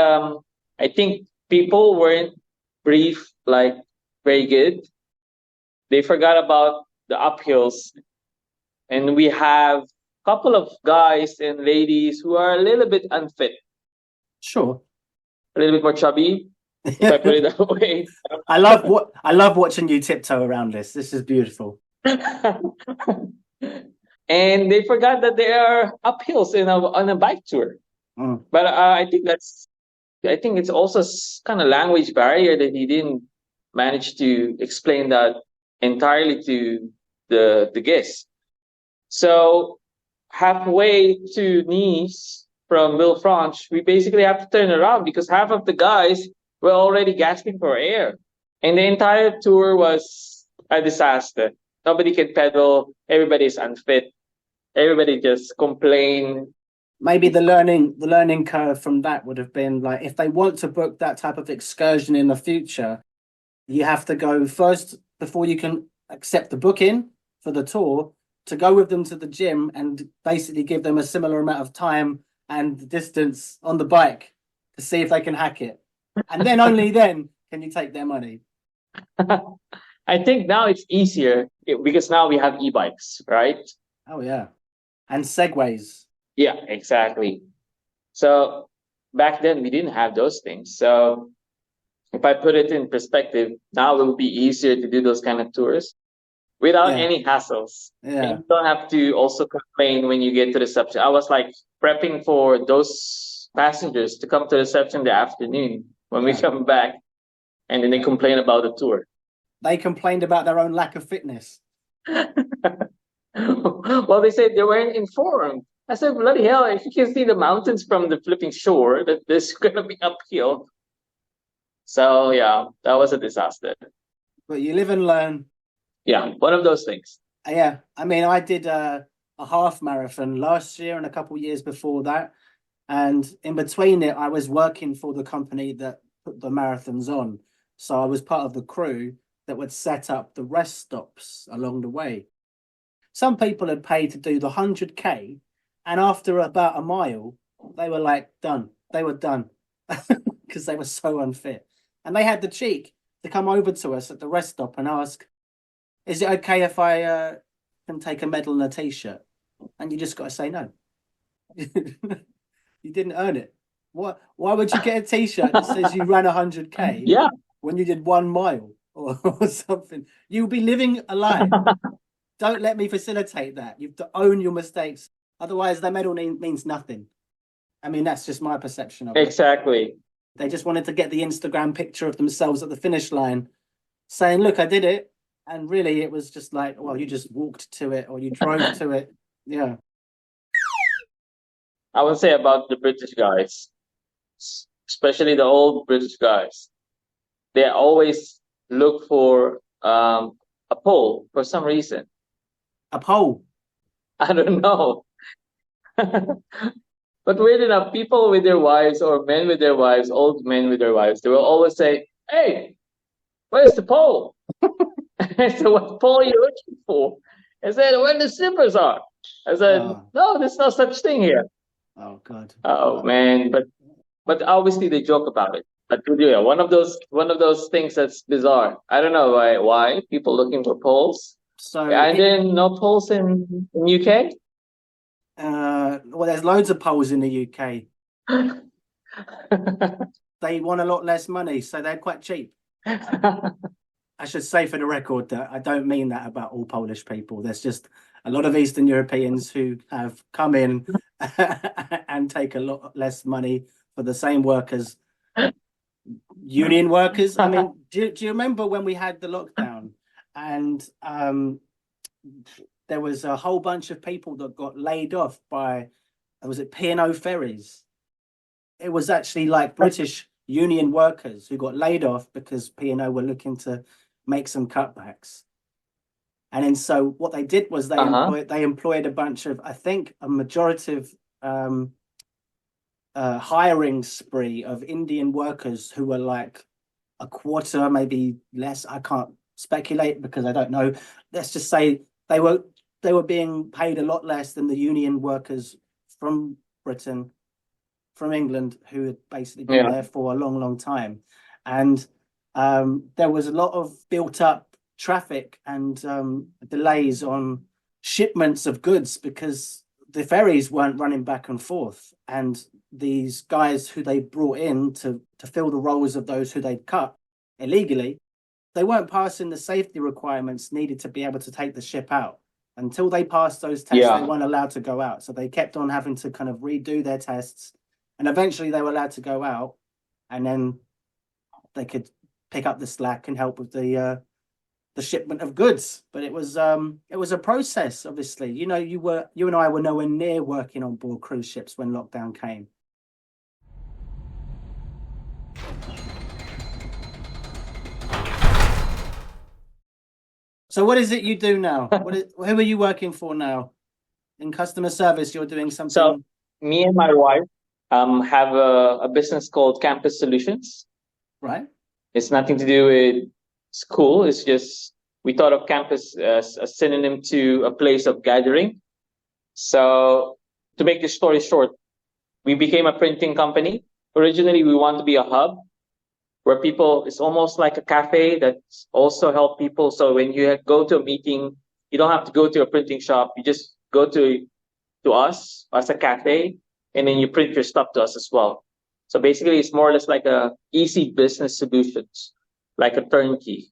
I think people weren't briefed like very good. They forgot about the uphills. And we have a couple of guys and ladies who are a little bit unfit. Sure. A little bit more chubby, if I put it that way. I love watching you tiptoe around this. This is beautiful. And they forgot that there are uphills on a bike tour. But I think it's also kind of language barrier that he didn't manage to explain that entirely to the guests. So halfway to Nice from Villefranche, we basically have to turn around because half of the guys were already gasping for air. And the entire tour was a disaster. Nobody can pedal. Everybody's unfit. Everybody just complain. Maybe the learning curve from that would have been like, if they want to book that type of excursion in the future, you have to go first before you can accept the booking for the tour, to go with them to the gym and basically give them a similar amount of time and distance on the bike to see if they can hack it. And then only then can you take their money. I think now it's easier because now we have e-bikes, right? Oh, yeah. And segways. Yeah, exactly. So back then we didn't have those things. So if I put it in perspective, now it will be easier to do those kind of tours without any hassles. Yeah. And you don't have to also complain when you get to the reception. I was like prepping for those passengers to come to reception in the afternoon when we come back, and then they complain about the tour. They complained about their own lack of fitness. Well, they said they weren't informed. I said, bloody hell, if you can see the mountains from the flipping shore, that there's going to be uphill. So, yeah, that was a disaster. But you live and learn. Yeah, one of those things. Yeah, I mean, I did a half marathon last year and a couple of years before that. And in between it, I was working for the company that put the marathons on. So I was part of the crew that would set up the rest stops along the way. Some people had paid to do the 100K, and after about a mile, they were like, done. They were done because they were so unfit. And they had the cheek to come over to us at the rest stop and ask, is it okay if I can take a medal and a T-shirt? And you just got to say no. You didn't earn it. Why would you get a T-shirt that says you ran 100K when you did 1 mile or something? You'll be living a lie. Don't let me facilitate that. You have to own your mistakes. Otherwise, the medal means nothing. I mean, that's just my perception of it. Exactly. They just wanted to get the Instagram picture of themselves at the finish line saying, look, I did it. And really, it was just like, well, you just walked to it or you drove to it. Yeah. I would say about the British guys, especially the old British guys, they always look for a pole for some reason. A pole? I don't know. But weird enough, people with their wives or men with their wives, old men with their wives, they will always say, hey, where's the pole? I said, what pole are you looking for? I said, where the slippers are. I said, no, there's no such thing here. Oh, God. Oh, man. But obviously they joke about it. But yeah, one of those things that's bizarre. I don't know why people looking for poles. So and then no poles in UK? Well, there's loads of poles in the UK. They want a lot less money, so they're quite cheap. I should say for the record that I don't mean that about all Polish people. There's just a lot of Eastern Europeans who have come in and take a lot less money for the same workers. Union workers. I mean, do you remember when we had the lockdown and there was a whole bunch of people that got laid off by, was it P&O ferries? It was actually like British union workers who got laid off because P&O were looking to make some cutbacks. And then so what they did was they employed a bunch of, I think, a majority of hiring spree of Indian workers who were like a quarter, maybe less. I can't speculate because I don't know. Let's just say they were being paid a lot less than the union workers from Britain, from England, who had basically been there for a long, long time. And there was a lot of built up traffic and delays on shipments of goods because the ferries weren't running back and forth. And these guys who they brought in to fill the roles of those who they'd cut illegally, they weren't passing the safety requirements needed to be able to take the ship out. Until they passed those tests, they weren't allowed to go out. So they kept on having to kind of redo their tests. And eventually they were allowed to go out, and then they could pick up the slack and help with the shipment of goods. But it was a process, obviously. You know, you and I were nowhere near working on board cruise ships when lockdown came. So what is it you do now? Who are you working for now? In customer service, you're doing So something, me and my wife have a business called Campus Solutions. right? It's nothing to do with school. It's just we thought of campus as a synonym to a place of gathering. So to make this story short, we became a printing company. Originally, we wanted to be a hub where people, it's almost like a cafe that also help people. So when you go to a meeting, you don't have to go to a printing shop. You just go to us as a cafe, and then you print your stuff to us as well. So basically, it's more or less like a easy business solutions, like a turnkey.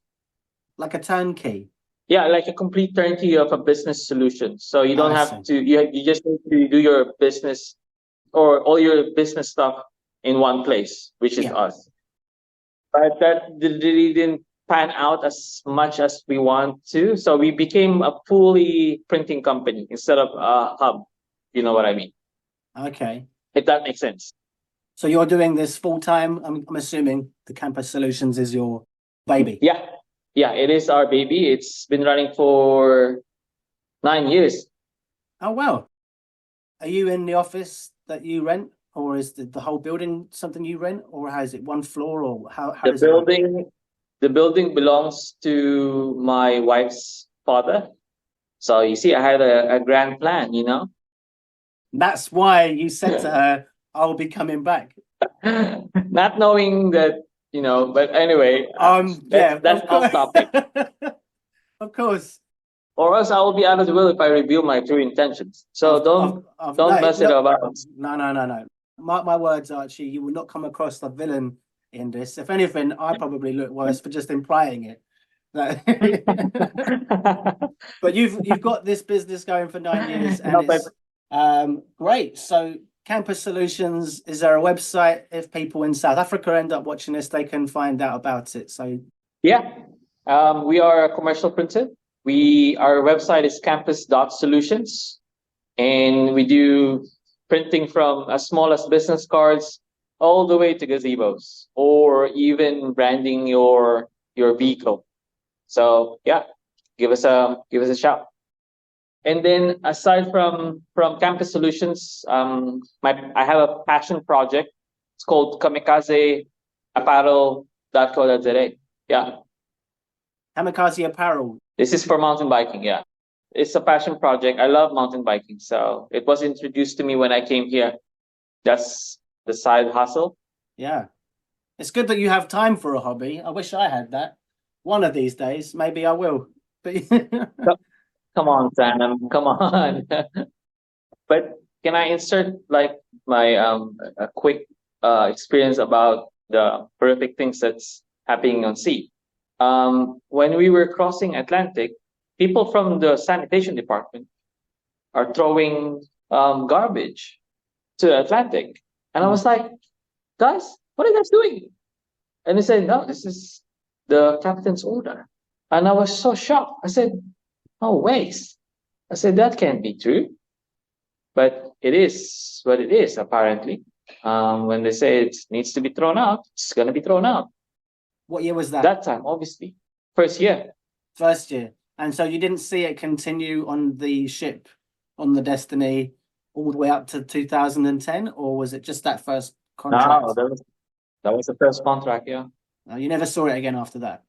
Like a turnkey. Yeah, like a complete turnkey of a business solution. So you don't I have see. to, you just need to do your business or all your business stuff in one place, which is Yeah. us. But that really didn't pan out as much as we want to. So we became a fully printing company instead of a hub. You know what I mean? Okay. If that makes sense. So you're doing this full time. I'm assuming the Campus Solutions is your baby. Yeah. Yeah, it is our baby. It's been running for 9 years. Oh wow. Are you in the office that you rent, or is the whole building something you rent, or how is it one floor, or how The does it work? the building belongs to my wife's father. So you see, I had a grand plan, you know. That's why you said to her, "I'll be coming back." Not knowing that, you know, but anyway, Yeah, that's of off course. topic. Of course. Or else I will be out of the will if I reveal my true intentions. So don't No, mess it look, about. no. Mark my words, Archie. You will not come across the villain in this. If anything, I probably look worse for just implying it. But you've got this business going for 9 years, and No, but it's great. So Campus Solutions, is there a website? If people in South Africa end up watching this, they can find out about it. So yeah, we are a commercial printer. Our website is campus.solutions, and we do printing from as small as business cards all the way to gazebos or even branding your vehicle. So yeah, give us a shout. And then aside from Campus Solutions, I have a passion project. It's called kamikazeapparel.co.za. Yeah, Kamikaze Apparel. this is for mountain biking. Yeah, it's a passion project. I love mountain biking, so it was introduced to me when I came here. That's the side hustle. Yeah. It's good that you have time for a hobby. I wish I had that. One of these days, maybe I will. But Come on, Sam. Come on. But can I insert like my a quick experience about the horrific things that's happening on sea? When we were crossing Atlantic, people from the sanitation department are throwing garbage to the Atlantic, and I was like, guys, what are you guys doing? And they said, no, this is the captain's order. And I was so shocked. I said, oh, waste. I said, that can't be true. But it is what it is, apparently. When they say it needs to be thrown out, it's going to be thrown out. what year was that? That time, obviously. First year. First year. And so you didn't see it continue on the ship, on the Destiny, all the way up to 2010, or was it just that first contract? No, that was the first contract, yeah. You never saw it again after that.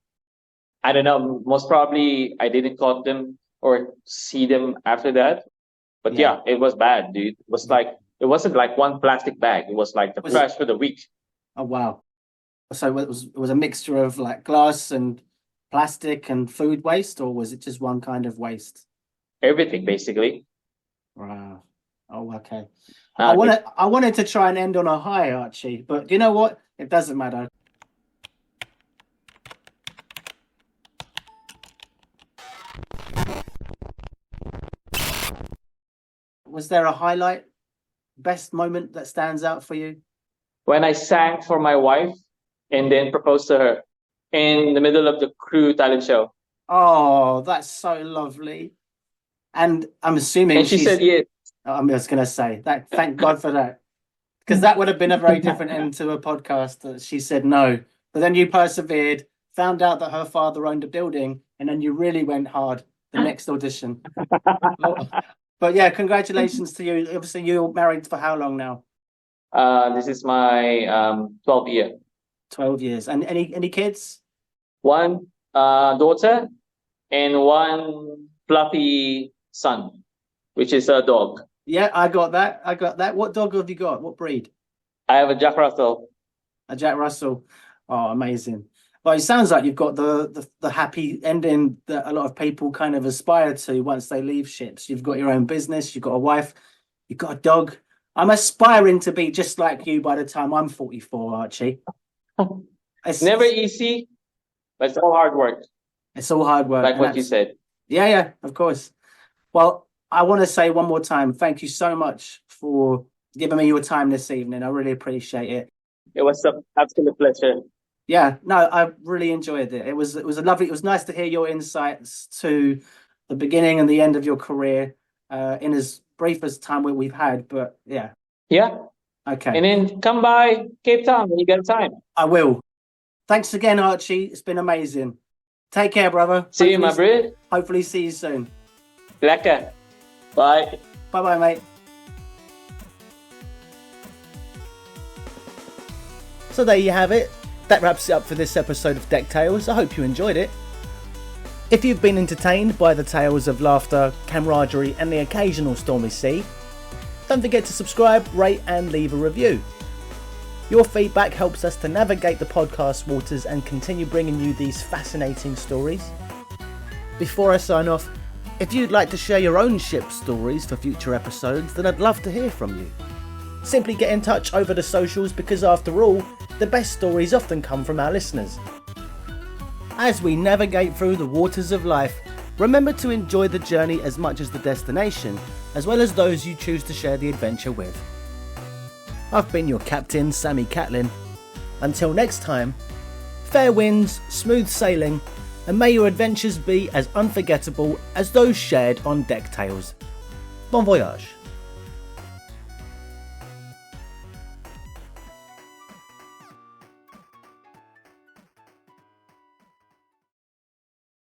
I don't know. Most probably I didn't caught them or see them after that. But yeah, it was bad, dude. It wasn't like one plastic bag. It was like the trash for the week. Oh wow. So it was a mixture of like glass and plastic and food waste, or was it just one kind of waste? Everything basically. Wow. Oh, okay. Uh, I wanted to try and end on a high, Archie, but you know what? It doesn't matter. Was there a highlight, best moment that stands out for you? when I sang for my wife and then proposed to her in the middle of the crew talent show. Oh, that's so lovely. And I'm assuming And she she's. said yes. I'm just going to say that. Thank God for that, because that would have been a very different end to a podcast. That she said no, but then you persevered, found out that her father owned a building, and then you really went hard the next audition. But yeah, congratulations to you. Obviously, you're married for how long now? This is my 12th year. 12 years. And any kids? One daughter and one fluffy son, which is a dog. Yeah, I got that. What dog have you got? What breed? I have a Jack Russell. A Jack Russell. Oh, amazing. Well, it sounds like you've got the happy ending that a lot of people kind of aspire to once they leave ships. You've got your own business, you've got a wife, you've got a dog. I'm aspiring to be just like you by the time I'm 44, Archie. It's never easy, but it's all hard work. It's all hard work. Like what you said. Yeah, of course. Well, I want to say one more time, thank you so much for giving me your time this evening. I really appreciate it. It was an absolute pleasure. Yeah, no, I really enjoyed it. It was nice to hear your insights to the beginning and the end of your career in as brief as time we've had. But yeah. Yeah. Okay. And then come by Cape Town when you get time. I will. Thanks again, Archie. It's been amazing. Take care, brother. See you, my bro. Hopefully see you soon. Lekker. Bye. Bye-bye, mate. So there you have it. That wraps it up for this episode of DeckTales. I hope you enjoyed it. If you've been entertained by the tales of laughter, camaraderie and the occasional stormy sea, don't forget to subscribe, rate and leave a review. Your feedback helps us to navigate the podcast waters and continue bringing you these fascinating stories. Before I sign off, if you'd like to share your own ship stories for future episodes, then I'd love to hear from you. Simply get in touch over the socials because after all, the best stories often come from our listeners. As we navigate through the waters of life, remember to enjoy the journey as much as the destination, as well as those you choose to share the adventure with. I've been your captain, Sammy Catlin. Until next time, fair winds, smooth sailing, and may your adventures be as unforgettable as those shared on DeckTales. Bon voyage.